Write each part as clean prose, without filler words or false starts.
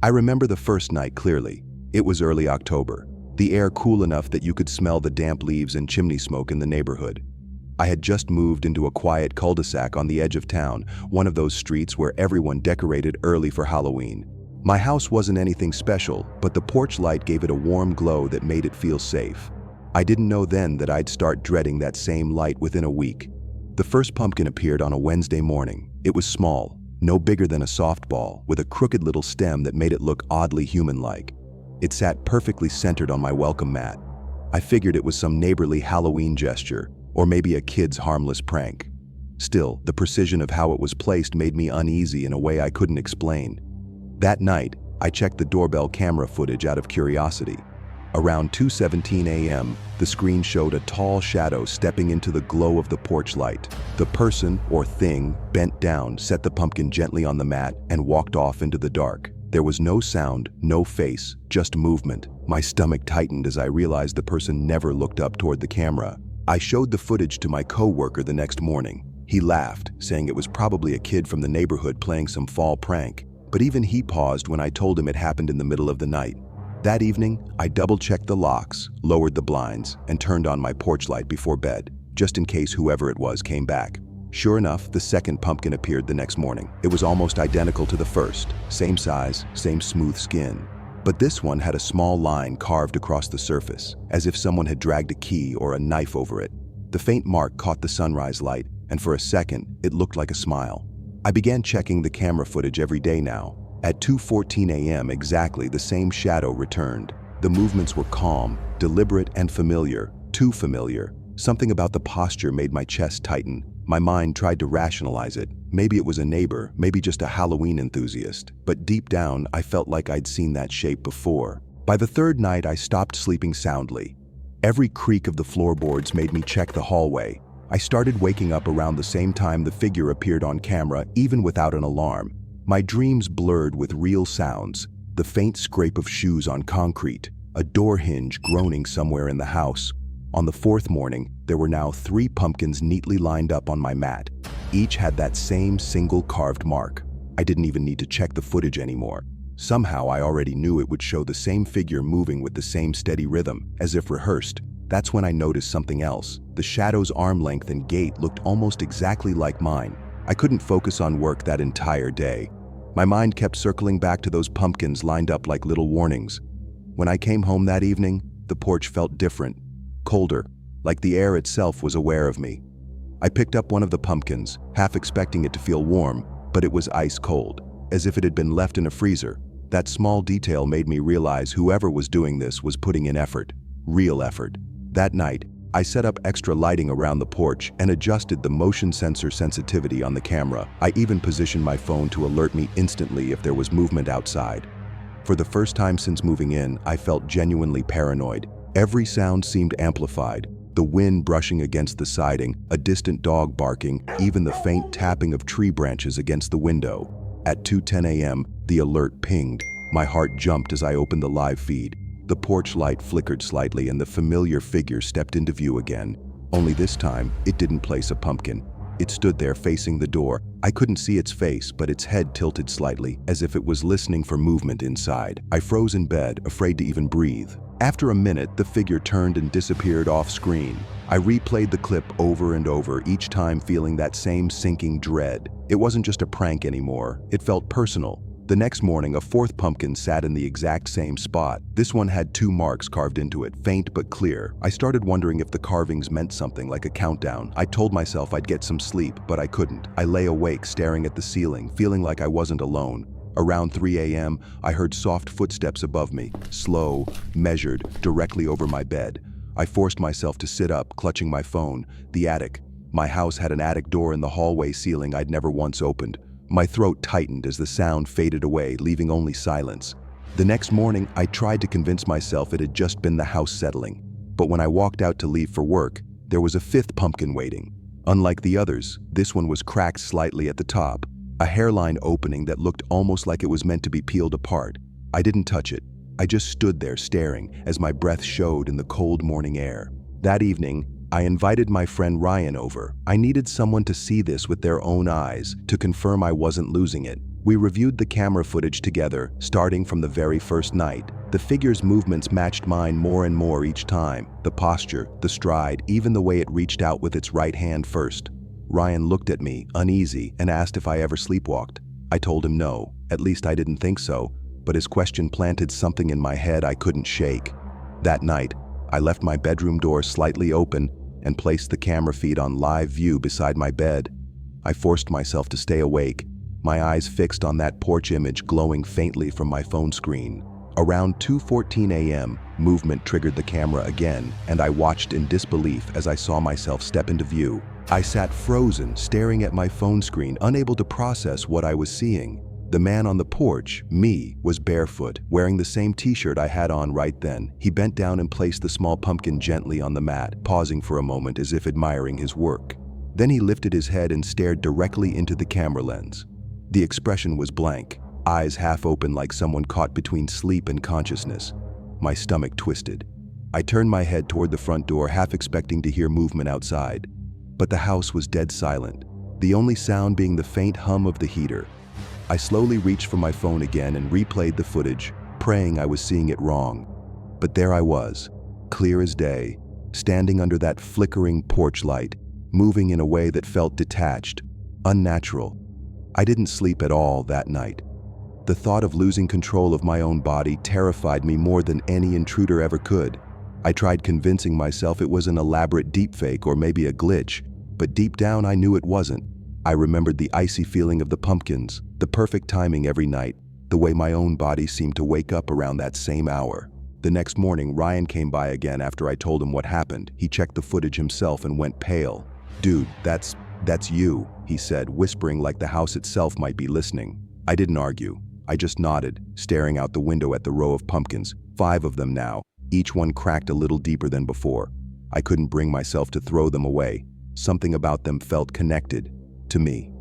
I remember the first night clearly. It was early October, the air cool enough that you could smell the damp leaves and chimney smoke in the neighborhood. I had just moved into a quiet cul-de-sac on the edge of town, one of those streets where everyone decorated early for Halloween. My house wasn't anything special, but the porch light gave it a warm glow that made it feel safe. I didn't know then that I'd start dreading that same light within a week. The first pumpkin appeared on a Wednesday morning. It was small, no bigger than a softball, with a crooked little stem that made it look oddly human-like. It sat perfectly centered on my welcome mat. I figured it was some neighborly Halloween gesture, or maybe a kid's harmless prank. Still, the precision of how it was placed made me uneasy in a way I couldn't explain. That night, I checked the doorbell camera footage out of curiosity. Around 2:17 a.m., the screen showed a tall shadow stepping into the glow of the porch light. The person, or thing, bent down, set the pumpkin gently on the mat, and walked off into the dark. There was no sound, no face, just movement. My stomach tightened as I realized the person never looked up toward the camera. I showed the footage to my co-worker the next morning. He laughed, saying it was probably a kid from the neighborhood playing some fall prank. But even he paused when I told him it happened in the middle of the night. That evening, I double-checked the locks, lowered the blinds, and turned on my porch light before bed, just in case whoever it was came back. Sure enough, the second pumpkin appeared the next morning. It was almost identical to the first, same size, same smooth skin. But this one had a small line carved across the surface, as if someone had dragged a key or a knife over it. The faint mark caught the sunrise light, and for a second, it looked like a smile. I began checking the camera footage every day now. At 2:14 a.m. exactly, the same shadow returned. The movements were calm, deliberate, and familiar, too familiar. Something about the posture made my chest tighten. My mind tried to rationalize it. Maybe it was a neighbor, maybe just a Halloween enthusiast. But deep down, I felt like I'd seen that shape before. By the third night, I stopped sleeping soundly. Every creak of the floorboards made me check the hallway. I started waking up around the same time the figure appeared on camera, even without an alarm. My dreams blurred with real sounds, the faint scrape of shoes on concrete, a door hinge groaning somewhere in the house. On the fourth morning, there were now 3 pumpkins neatly lined up on my mat. Each had that same single carved mark. I didn't even need to check the footage anymore. Somehow I already knew it would show the same figure moving with the same steady rhythm, as if rehearsed. That's when I noticed something else. The shadow's arm length and gait looked almost exactly like mine. I couldn't focus on work that entire day. My mind kept circling back to those pumpkins lined up like little warnings. When I came home that evening, the porch felt different, colder, like the air itself was aware of me. I picked up one of the pumpkins, half expecting it to feel warm, but it was ice cold, as if it had been left in a freezer. That small detail made me realize whoever was doing this was putting in effort, real effort. That night, I set up extra lighting around the porch and adjusted the motion sensor sensitivity on the camera. I even positioned my phone to alert me instantly if there was movement outside. For the first time since moving in, I felt genuinely paranoid. Every sound seemed amplified. The wind brushing against the siding, a distant dog barking, even the faint tapping of tree branches against the window. At 2:10 a.m., the alert pinged. My heart jumped as I opened the live feed. The porch light flickered slightly and the familiar figure stepped into view again. Only this time, it didn't place a pumpkin. It stood there facing the door. I couldn't see its face, but its head tilted slightly, as if it was listening for movement inside. I froze in bed, afraid to even breathe. After a minute, the figure turned and disappeared off screen. I replayed the clip over and over, each time feeling that same sinking dread. It wasn't just a prank anymore. It felt personal. The next morning, a 4th pumpkin sat in the exact same spot. This one had 2 marks carved into it, faint but clear. I started wondering if the carvings meant something, like a countdown. I told myself I'd get some sleep, but I couldn't. I lay awake, staring at the ceiling, feeling like I wasn't alone. Around 3 a.m., I heard soft footsteps above me, slow, measured, directly over my bed. I forced myself to sit up, clutching my phone. The attic. My house had an attic door in the hallway ceiling I'd never once opened. My throat tightened as the sound faded away, leaving only silence. The next morning, I tried to convince myself it had just been the house settling. But when I walked out to leave for work, there was a 5th pumpkin waiting. Unlike the others, this one was cracked slightly at the top, a hairline opening that looked almost like it was meant to be peeled apart. I didn't touch it. I just stood there staring as my breath showed in the cold morning air. That evening, I invited my friend Ryan over. I needed someone to see this with their own eyes, to confirm I wasn't losing it. We reviewed the camera footage together, starting from the very first night. The figure's movements matched mine more and more each time. The posture, the stride, even the way it reached out with its right hand first. Ryan looked at me, uneasy, and asked if I ever sleepwalked. I told him no, at least I didn't think so, but his question planted something in my head I couldn't shake. That night, I left my bedroom door slightly open and placed the camera feed on live view beside my bed. I forced myself to stay awake, my eyes fixed on that porch image glowing faintly from my phone screen. Around 2:14 a.m., movement triggered the camera again, and I watched in disbelief as I saw myself step into view. I sat frozen, staring at my phone screen, unable to process what I was seeing. The man on the porch, me, was barefoot, wearing the same t-shirt I had on right then. He bent down and placed the small pumpkin gently on the mat, pausing for a moment as if admiring his work. Then he lifted his head and stared directly into the camera lens. The expression was blank, eyes half open like someone caught between sleep and consciousness. My stomach twisted. I turned my head toward the front door, half expecting to hear movement outside. But the house was dead silent, the only sound being the faint hum of the heater. I slowly reached for my phone again and replayed the footage, praying I was seeing it wrong. But there I was, clear as day, standing under that flickering porch light, moving in a way that felt detached, unnatural. I didn't sleep at all that night. The thought of losing control of my own body terrified me more than any intruder ever could. I tried convincing myself it was an elaborate deepfake or maybe a glitch, but deep down I knew it wasn't. I remembered the icy feeling of the pumpkins, the perfect timing every night, the way my own body seemed to wake up around that same hour. The next morning, Ryan came by again after I told him what happened. He checked the footage himself and went pale. "Dude, that's you," he said, whispering like the house itself might be listening. I didn't argue. I just nodded, staring out the window at the row of pumpkins, 5 of them now, each one cracked a little deeper than before. I couldn't bring myself to throw them away. Something about them felt connected to me.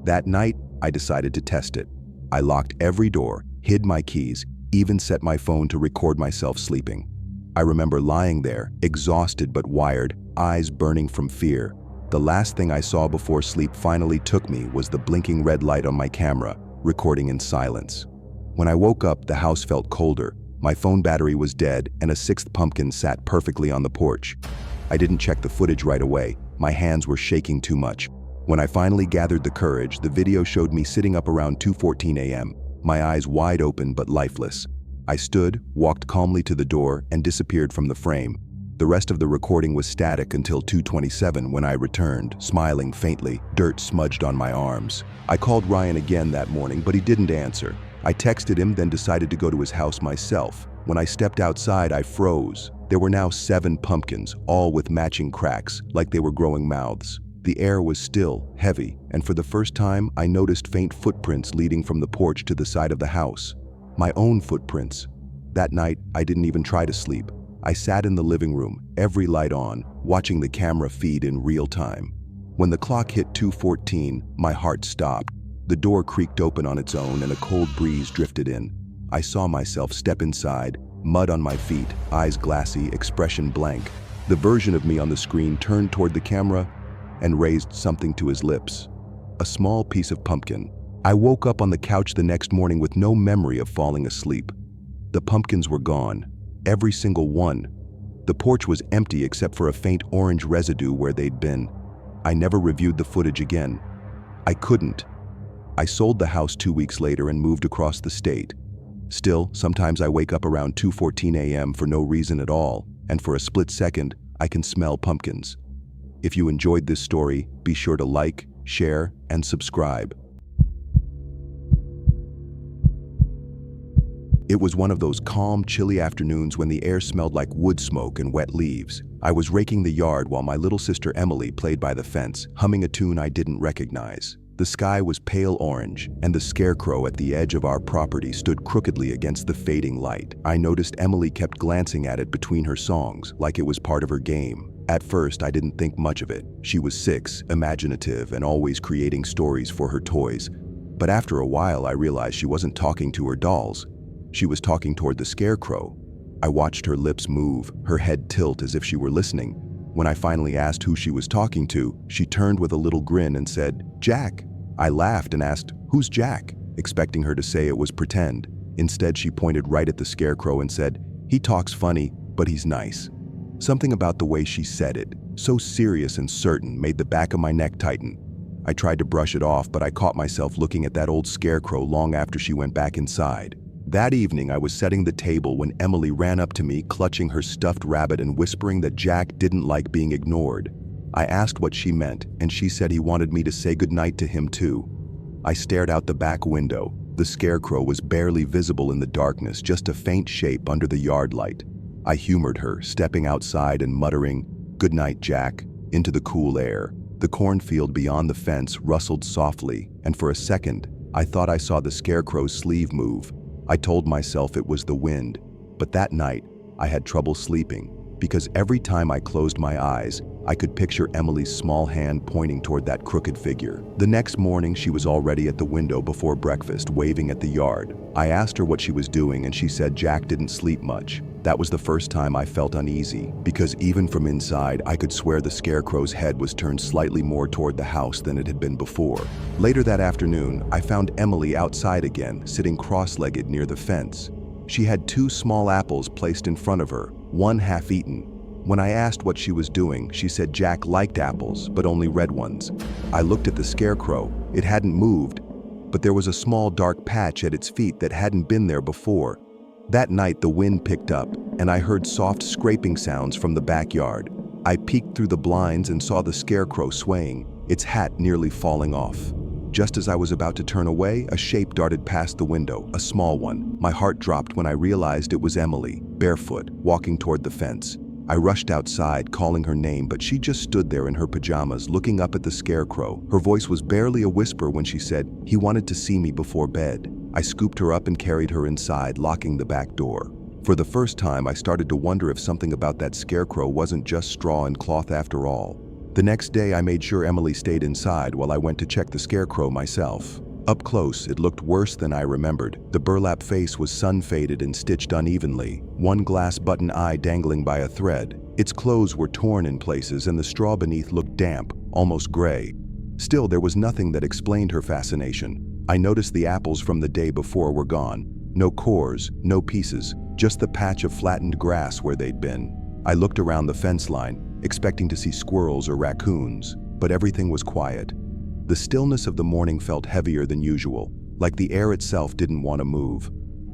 That night, I decided to test it. I locked every door, hid my keys, even set my phone to record myself sleeping. I remember lying there, exhausted but wired, eyes burning from fear. The last thing I saw before sleep finally took me was the blinking red light on my camera, recording in silence. When I woke up, the house felt colder. My phone battery was dead, and a 6th pumpkin sat perfectly on the porch. I didn't check the footage right away. My hands were shaking too much. When I finally gathered the courage, the video showed me sitting up around 2:14 a.m., my eyes wide open but lifeless. I stood, walked calmly to the door, and disappeared from the frame. The rest of the recording was static until 2:27 when I returned, smiling faintly, dirt smudged on my arms. I called Ryan again that morning, but he didn't answer. I texted him, then decided to go to his house myself. When I stepped outside, I froze. There were now 7 pumpkins, all with matching cracks, like they were growing mouths. The air was still, heavy, and for the first time, I noticed faint footprints leading from the porch to the side of the house. My own footprints. That night, I didn't even try to sleep. I sat in the living room, every light on, watching the camera feed in real time. When the clock hit 2:14, my heart stopped. The door creaked open on its own and a cold breeze drifted in. I saw myself step inside, mud on my feet, eyes glassy, expression blank. The version of me on the screen turned toward the camera and raised something to his lips. A small piece of pumpkin. I woke up on the couch the next morning with no memory of falling asleep. The pumpkins were gone. Every single one. The porch was empty except for a faint orange residue where they'd been. I never reviewed the footage again. I couldn't. I sold the house 2 weeks later and moved across the state. Still, sometimes I wake up around 2:14 a.m. for no reason at all, and for a split second, I can smell pumpkins. If you enjoyed this story, be sure to like, share, and subscribe. It was one of those calm, chilly afternoons when the air smelled like wood smoke and wet leaves. I was raking the yard while my little sister Emily played by the fence, humming a tune I didn't recognize. The sky was pale orange, and the scarecrow at the edge of our property stood crookedly against the fading light. I noticed Emily kept glancing at it between her songs, like it was part of her game. At first, I didn't think much of it. She was 6, imaginative, and always creating stories for her toys. But after a while, I realized she wasn't talking to her dolls. She was talking toward the scarecrow. I watched her lips move, her head tilt as if she were listening. When I finally asked who she was talking to, she turned with a little grin and said, "Jack." I laughed and asked, "Who's Jack?" expecting her to say it was pretend. Instead, she pointed right at the scarecrow and said, "He talks funny, but he's nice." Something about the way she said it, so serious and certain, made the back of my neck tighten. I tried to brush it off, but I caught myself looking at that old scarecrow long after she went back inside. That evening, I was setting the table when Emily ran up to me, clutching her stuffed rabbit and whispering that Jack didn't like being ignored. I asked what she meant, and she said he wanted me to say goodnight to him too. I stared out the back window. The scarecrow was barely visible in the darkness, just a faint shape under the yard light. I humored her, stepping outside and muttering, "Good night, Jack," into the cool air. The cornfield beyond the fence rustled softly, and for a second, I thought I saw the scarecrow's sleeve move. I told myself it was the wind, but that night, I had trouble sleeping, because every time I closed my eyes, I could picture Emily's small hand pointing toward that crooked figure. The next morning, she was already at the window before breakfast, waving at the yard. I asked her what she was doing, and she said Jack didn't sleep much. That was the first time I felt uneasy, because even from inside, I could swear the scarecrow's head was turned slightly more toward the house than it had been before. Later that afternoon, I found Emily outside again, sitting cross-legged near the fence. She had 2 small apples placed in front of her, one half-eaten. When I asked what she was doing, she said Jack liked apples, but only red ones. I looked at the scarecrow. It hadn't moved, but there was a small dark patch at its feet that hadn't been there before. That night, the wind picked up, and I heard soft scraping sounds from the backyard. I peeked through the blinds and saw the scarecrow swaying, its hat nearly falling off. Just as I was about to turn away, a shape darted past the window, a small one. My heart dropped when I realized it was Emily, barefoot, walking toward the fence. I rushed outside, calling her name, but she just stood there in her pajamas, looking up at the scarecrow. Her voice was barely a whisper when she said, "He wanted to see me before bed." I scooped her up and carried her inside, locking the back door. For the first time, I started to wonder if something about that scarecrow wasn't just straw and cloth after all. The next day, I made sure Emily stayed inside while I went to check the scarecrow myself. Up close, it looked worse than I remembered. The burlap face was sun-faded and stitched unevenly, one glass button eye dangling by a thread. Its clothes were torn in places, and the straw beneath looked damp, almost gray. Still, there was nothing that explained her fascination. I noticed the apples from the day before were gone. No cores, no pieces, just the patch of flattened grass where they'd been. I looked around the fence line, expecting to see squirrels or raccoons, but everything was quiet. The stillness of the morning felt heavier than usual, like the air itself didn't want to move.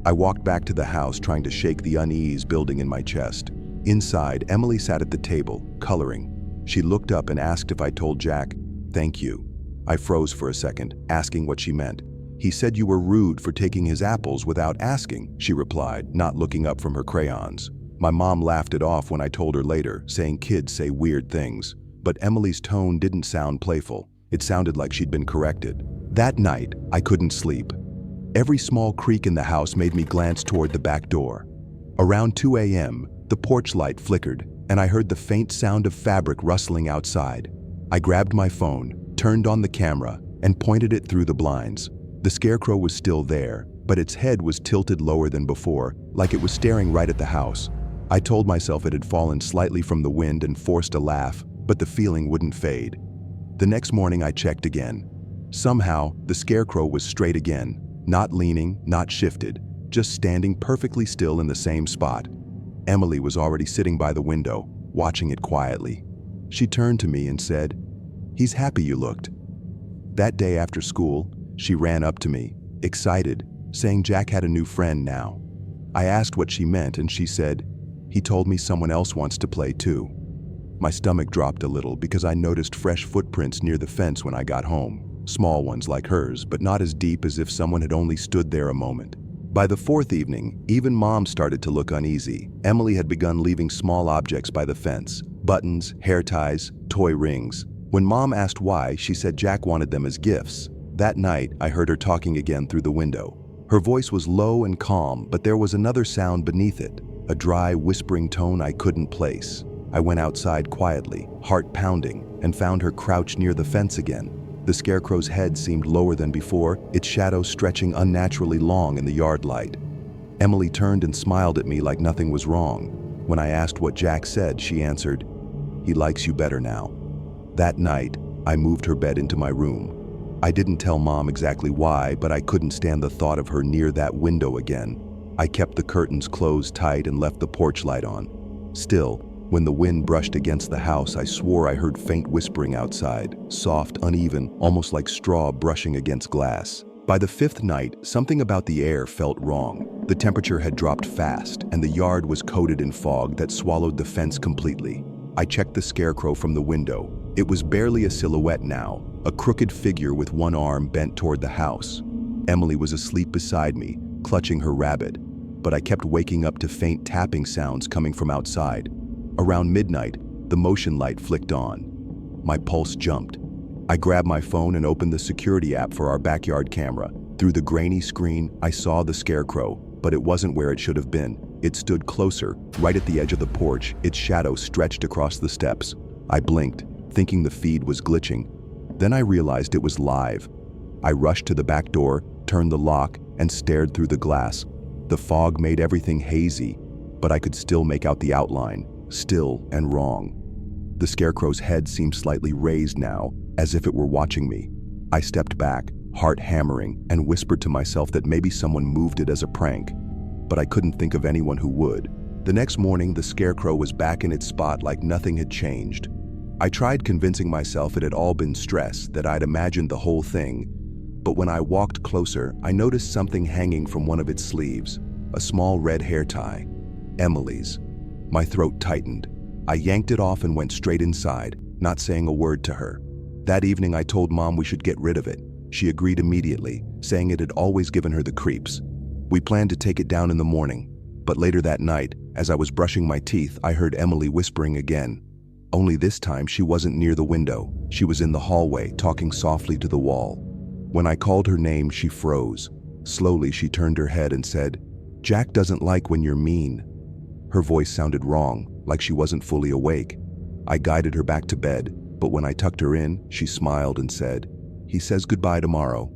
I walked back to the house, trying to shake the unease building in my chest. Inside, Emily sat at the table, coloring. She looked up and asked if I told Jack, "Thank you." I froze for a second, asking what she meant. "He said you were rude for taking his apples without asking," she replied, not looking up from her crayons. My mom laughed it off when I told her later, saying kids say weird things. But Emily's tone didn't sound playful. It sounded like she'd been corrected. That night, I couldn't sleep. Every small creak in the house made me glance toward the back door. Around 2 a.m., the porch light flickered, and I heard the faint sound of fabric rustling outside. I grabbed my phone, turned on the camera, and pointed it through the blinds. The scarecrow was still there, but its head was tilted lower than before, like it was staring right at the house. I told myself it had fallen slightly from the wind and forced a laugh, but the feeling wouldn't fade. The next morning, I checked again. Somehow, the scarecrow was straight again, not leaning, not shifted, just standing perfectly still in the same spot. Emily was already sitting by the window, watching it quietly. She turned to me and said, "He's happy you looked." That day after school, she ran up to me, excited, saying Jack had a new friend now. I asked what she meant, and she said, "He told me someone else wants to play too." My stomach dropped a little because I noticed fresh footprints near the fence when I got home. Small ones like hers, but not as deep as if someone had only stood there a moment. By the 4th evening, even Mom started to look uneasy. Emily had begun leaving small objects by the fence, buttons, hair ties, toy rings. When Mom asked why, she said Jack wanted them as gifts. That night, I heard her talking again through the window. Her voice was low and calm, but there was another sound beneath it, a dry, whispering tone I couldn't place. I went outside quietly, heart pounding, and found her crouched near the fence again. The scarecrow's head seemed lower than before, its shadow stretching unnaturally long in the yard light. Emily turned and smiled at me like nothing was wrong. When I asked what Jack said, she answered, "He likes you better now." That night, I moved her bed into my room. I didn't tell Mom exactly why, but I couldn't stand the thought of her near that window again. I kept the curtains closed tight and left the porch light on. Still, when the wind brushed against the house, I swore I heard faint whispering outside, soft, uneven, almost like straw brushing against glass. By the fifth night, something about the air felt wrong. The temperature had dropped fast, and the yard was coated in fog that swallowed the fence completely. I checked the scarecrow from the window. It was barely a silhouette now, a crooked figure with one arm bent toward the house. Emily was asleep beside me, clutching her rabbit, but I kept waking up to faint tapping sounds coming from outside. Around midnight, the motion light flicked on. My pulse jumped. I grabbed my phone and opened the security app for our backyard camera. Through the grainy screen, I saw the scarecrow, but it wasn't where it should have been. It stood closer, right at the edge of the porch, its shadow stretched across the steps. I blinked, thinking the feed was glitching. Then I realized it was live. I rushed to the back door, turned the lock, and stared through the glass. The fog made everything hazy, but I could still make out the outline, still and wrong. The scarecrow's head seemed slightly raised now, as if it were watching me. I stepped back, heart hammering, and whispered to myself that maybe someone moved it as a prank. But I couldn't think of anyone who would. The next morning, the scarecrow was back in its spot like nothing had changed. I tried convincing myself it had all been stress, that I'd imagined the whole thing. But when I walked closer, I noticed something hanging from one of its sleeves, a small red hair tie. Emily's. My throat tightened. I yanked it off and went straight inside, not saying a word to her. That evening I told Mom we should get rid of it. She agreed immediately, saying it had always given her the creeps. We planned to take it down in the morning, but later that night, as I was brushing my teeth, I heard Emily whispering again. Only this time she wasn't near the window. She was in the hallway, talking softly to the wall. When I called her name, she froze. Slowly she turned her head and said, "Jack doesn't like when you're mean." Her voice sounded wrong, like she wasn't fully awake. I guided her back to bed, but when I tucked her in, she smiled and said, "He says goodbye tomorrow."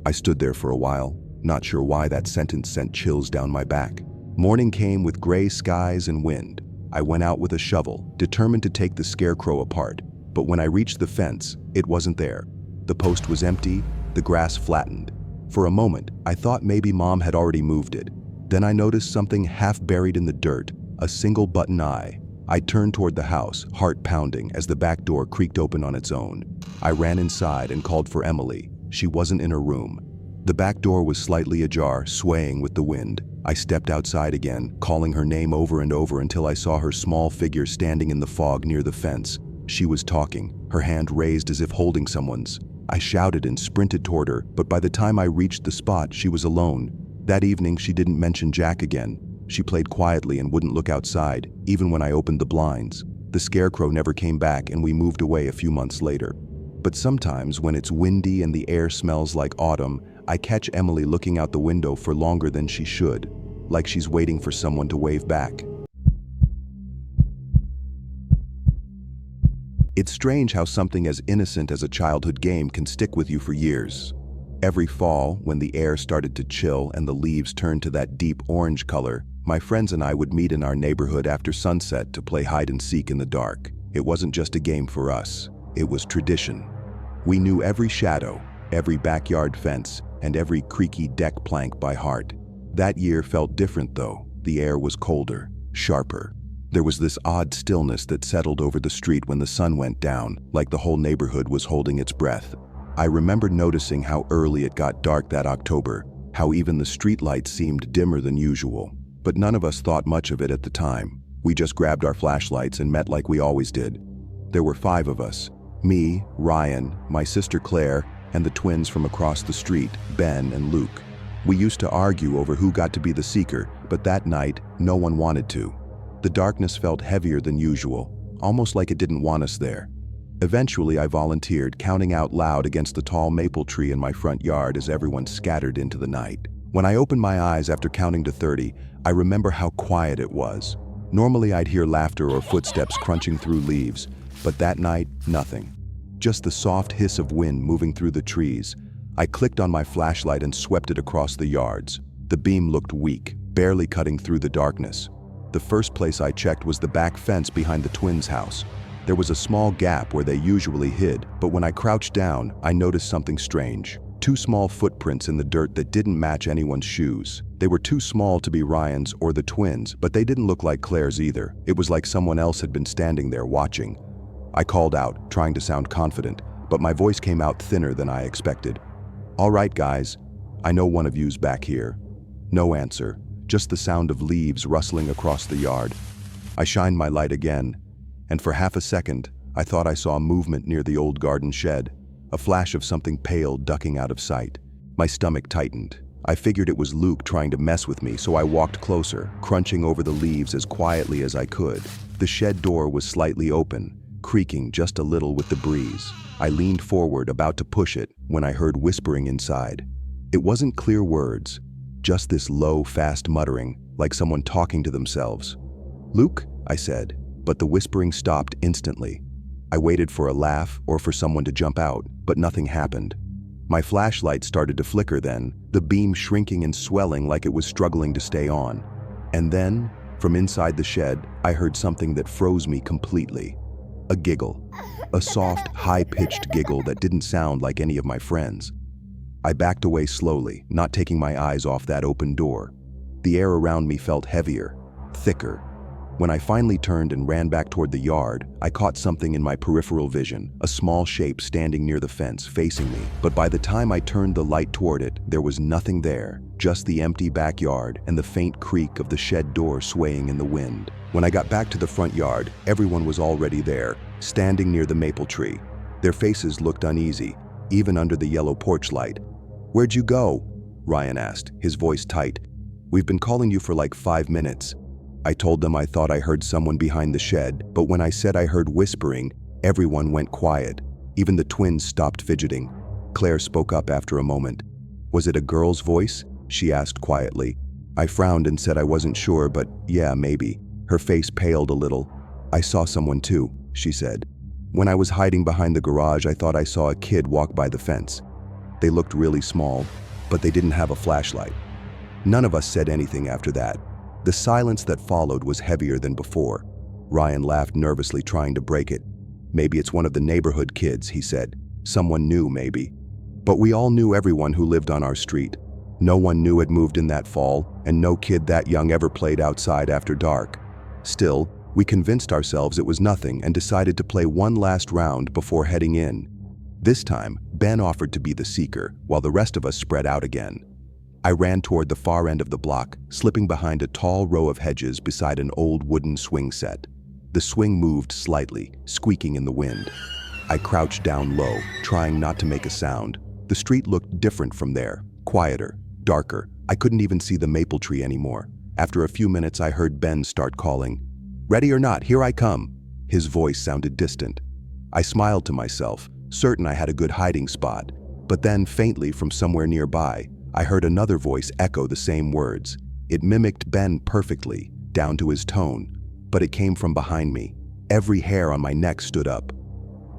I stood there for a while, not sure why that sentence sent chills down my back. Morning came with gray skies and wind. I went out with a shovel, determined to take the scarecrow apart, but when I reached the fence, it wasn't there. The post was empty, the grass flattened. For a moment, I thought maybe Mom had already moved it. Then I noticed something half buried in the dirt, a single button eye. I turned toward the house, heart pounding, as the back door creaked open on its own. I ran inside and called for Emily. She wasn't in her room. The back door was slightly ajar, swaying with the wind. I stepped outside again, calling her name over and over until I saw her small figure standing in the fog near the fence. She was talking, her hand raised as if holding someone's. I shouted and sprinted toward her, but by the time I reached the spot, she was alone. That evening, she didn't mention Jack again. She played quietly and wouldn't look outside, even when I opened the blinds. The scarecrow never came back and we moved away a few months later. But sometimes, when it's windy and the air smells like autumn, I catch Emily looking out the window for longer than she should, like she's waiting for someone to wave back. It's strange how something as innocent as a childhood game can stick with you for years. Every fall, when the air started to chill and the leaves turned to that deep orange color, my friends and I would meet in our neighborhood after sunset to play hide and seek in the dark. It wasn't just a game for us, it was tradition. We knew every shadow, every backyard fence, and every creaky deck plank by heart. That year felt different though. The air was colder, sharper. There was this odd stillness that settled over the street when the sun went down, like the whole neighborhood was holding its breath. I remember noticing how early it got dark that October, how even the streetlights seemed dimmer than usual. But none of us thought much of it at the time. We just grabbed our flashlights and met like we always did. There were 5 of us: me, Ryan, my sister Claire, and the twins from across the street, Ben and Luke. We used to argue over who got to be the seeker, but that night, no one wanted to. The darkness felt heavier than usual, almost like it didn't want us there. Eventually, I volunteered, counting out loud against the tall maple tree in my front yard as everyone scattered into the night. When I opened my eyes after counting to 30, I remember how quiet it was. Normally, I'd hear laughter or footsteps crunching through leaves, but that night, nothing. Just the soft hiss of wind moving through the trees. I clicked on my flashlight and swept it across the yards. The beam looked weak, barely cutting through the darkness. The first place I checked was the back fence behind the twins' house. There was a small gap where they usually hid, but when I crouched down, I noticed something strange. Two small footprints in the dirt that didn't match anyone's shoes. They were too small to be Ryan's or the twins, but they didn't look like Claire's either. It was like someone else had been standing there watching. I called out, trying to sound confident, but my voice came out thinner than I expected. "All right, guys. I know one of you's back here." No answer, just the sound of leaves rustling across the yard. I shined my light again, and for half a second, I thought I saw movement near the old garden shed. A flash of something pale ducking out of sight. My stomach tightened. I figured it was Luke trying to mess with me, so I walked closer, crunching over the leaves as quietly as I could. The shed door was slightly open, creaking just a little with the breeze. I leaned forward, about to push it, when I heard whispering inside. It wasn't clear words, just this low, fast muttering, like someone talking to themselves. "Luke?" I said, but the whispering stopped instantly. I waited for a laugh or for someone to jump out, but nothing happened. My flashlight started to flicker then, the beam shrinking and swelling like it was struggling to stay on. And then, from inside the shed, I heard something that froze me completely. A giggle. A soft, high-pitched giggle that didn't sound like any of my friends. I backed away slowly, not taking my eyes off that open door. The air around me felt heavier, thicker. When I finally turned and ran back toward the yard, I caught something in my peripheral vision, a small shape standing near the fence, facing me. But by the time I turned the light toward it, there was nothing there, just the empty backyard and the faint creak of the shed door swaying in the wind. When I got back to the front yard, everyone was already there, standing near the maple tree. Their faces looked uneasy, even under the yellow porch light. "Where'd you go?" Ryan asked, his voice tight. "We've been calling you for like 5 minutes." I told them I thought I heard someone behind the shed, but when I said I heard whispering, everyone went quiet. Even the twins stopped fidgeting. Claire spoke up after a moment. "Was it a girl's voice?" she asked quietly. I frowned and said I wasn't sure, but yeah, maybe. Her face paled a little. "I saw someone too," she said. "When I was hiding behind the garage, I thought I saw a kid walk by the fence. They looked really small, but they didn't have a flashlight." None of us said anything after that. The silence that followed was heavier than before. Ryan laughed nervously, trying to break it. "Maybe it's one of the neighborhood kids," he said. "Someone new, maybe." But we all knew everyone who lived on our street. No one new had moved in that fall, and no kid that young ever played outside after dark. Still, we convinced ourselves it was nothing and decided to play one last round before heading in. This time, Ben offered to be the seeker, while the rest of us spread out again. I ran toward the far end of the block, slipping behind a tall row of hedges beside an old wooden swing set. The swing moved slightly, squeaking in the wind. I crouched down low, trying not to make a sound. The street looked different from there, quieter, darker. I couldn't even see the maple tree anymore. After a few minutes, I heard Ben start calling. "Ready or not, here I come." His voice sounded distant. I smiled to myself, certain I had a good hiding spot. But then, faintly from somewhere nearby, I heard another voice echo the same words. It mimicked Ben perfectly, down to his tone, but it came from behind me. Every hair on my neck stood up.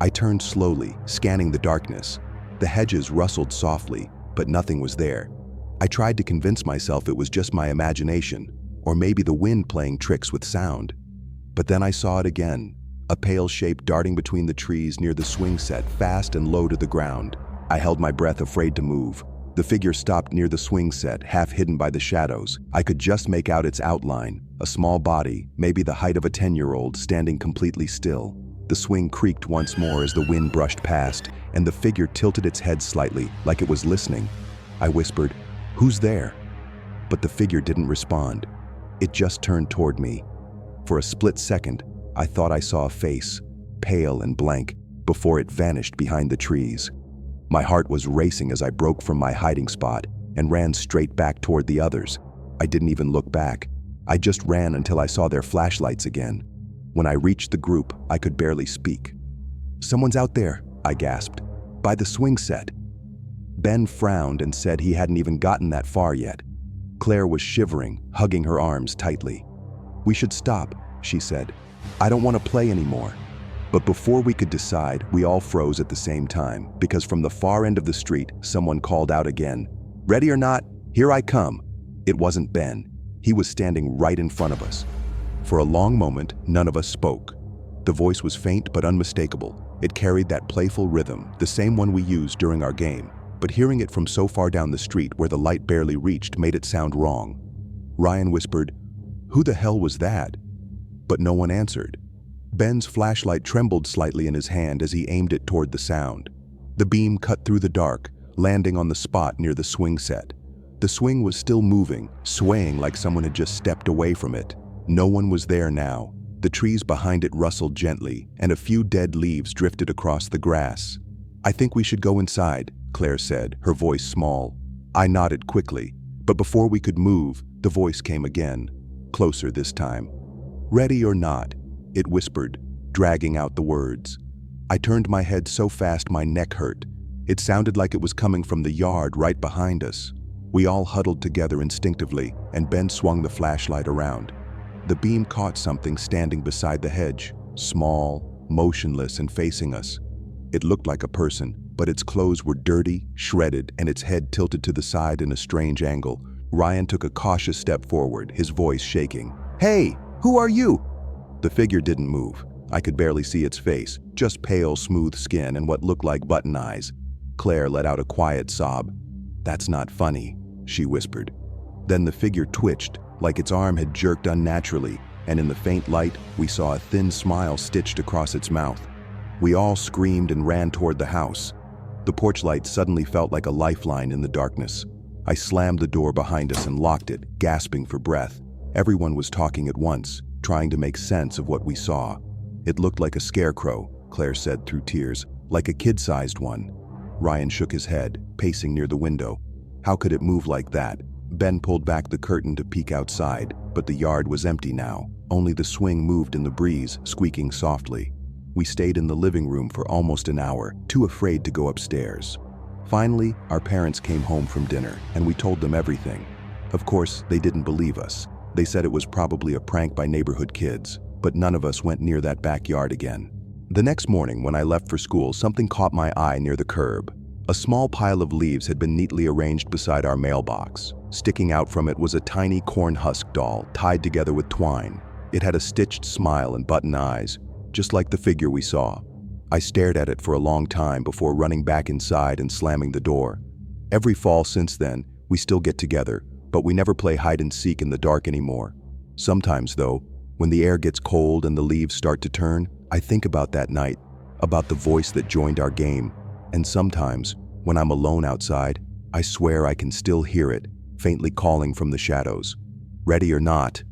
I turned slowly, scanning the darkness. The hedges rustled softly, but nothing was there. I tried to convince myself it was just my imagination, or maybe the wind playing tricks with sound. But then I saw it again, a pale shape darting between the trees near the swing set, fast and low to the ground. I held my breath, afraid to move. The figure stopped near the swing set, half hidden by the shadows. I could just make out its outline, a small body, maybe the height of a 10-year-old, standing completely still. The swing creaked once more as the wind brushed past, and the figure tilted its head slightly, like it was listening. I whispered, "Who's there?" But the figure didn't respond. It just turned toward me. For a split second, I thought I saw a face, pale and blank, before it vanished behind the trees. My heart was racing as I broke from my hiding spot and ran straight back toward the others. I didn't even look back. I just ran until I saw their flashlights again. When I reached the group, I could barely speak. "Someone's out there," I gasped, "by the swing set." Ben frowned and said he hadn't even gotten that far yet. Claire was shivering, hugging her arms tightly. "We should stop," she said. "I don't want to play anymore." But before we could decide, we all froze at the same time, because from the far end of the street, someone called out again, "Ready or not, here I come." It wasn't Ben. He was standing right in front of us. For a long moment, none of us spoke. The voice was faint but unmistakable. It carried that playful rhythm, the same one we used during our game, but hearing it from so far down the street where the light barely reached made it sound wrong. Ryan whispered, "Who the hell was that?" But no one answered. Ben's flashlight trembled slightly in his hand as he aimed it toward the sound. The beam cut through the dark, landing on the spot near the swing set. The swing was still moving, swaying like someone had just stepped away from it. No one was there now. The trees behind it rustled gently, and a few dead leaves drifted across the grass. "I think we should go inside," Claire said, her voice small. I nodded quickly, but before we could move, the voice came again, closer this time. "Ready or not," it whispered, dragging out the words. I turned my head so fast my neck hurt. It sounded like it was coming from the yard right behind us. We all huddled together instinctively, and Ben swung the flashlight around. The beam caught something standing beside the hedge, small, motionless, and facing us. It looked like a person, but its clothes were dirty, shredded, and its head tilted to the side in a strange angle. Ryan took a cautious step forward, his voice shaking. "Hey, who are you?" The figure didn't move. I could barely see its face, just pale, smooth skin and what looked like button eyes. Claire let out a quiet sob. "That's not funny," she whispered. Then the figure twitched, like its arm had jerked unnaturally, and in the faint light, we saw a thin smile stitched across its mouth. We all screamed and ran toward the house. The porch light suddenly felt like a lifeline in the darkness. I slammed the door behind us and locked it, gasping for breath. Everyone was talking at once, trying to make sense of what we saw. "It looked like a scarecrow," Claire said through tears, "like a kid-sized one." Ryan shook his head, pacing near the window. "How could it move like that?" Ben pulled back the curtain to peek outside, but the yard was empty now. Only the swing moved in the breeze, squeaking softly. We stayed in the living room for almost an hour, too afraid to go upstairs. Finally, our parents came home from dinner, and we told them everything. Of course, they didn't believe us. They said it was probably a prank by neighborhood kids, but none of us went near that backyard again. The next morning, when I left for school, something caught my eye near the curb. A small pile of leaves had been neatly arranged beside our mailbox. Sticking out from it was a tiny corn husk doll tied together with twine. It had a stitched smile and button eyes, just like the figure we saw. I stared at it for a long time before running back inside and slamming the door. Every fall since then, we still get together, but we never play hide and seek in the dark anymore. Sometimes, though, when the air gets cold and the leaves start to turn, I think about that night, about the voice that joined our game. And sometimes, when I'm alone outside, I swear I can still hear it, faintly calling from the shadows. "Ready or not?"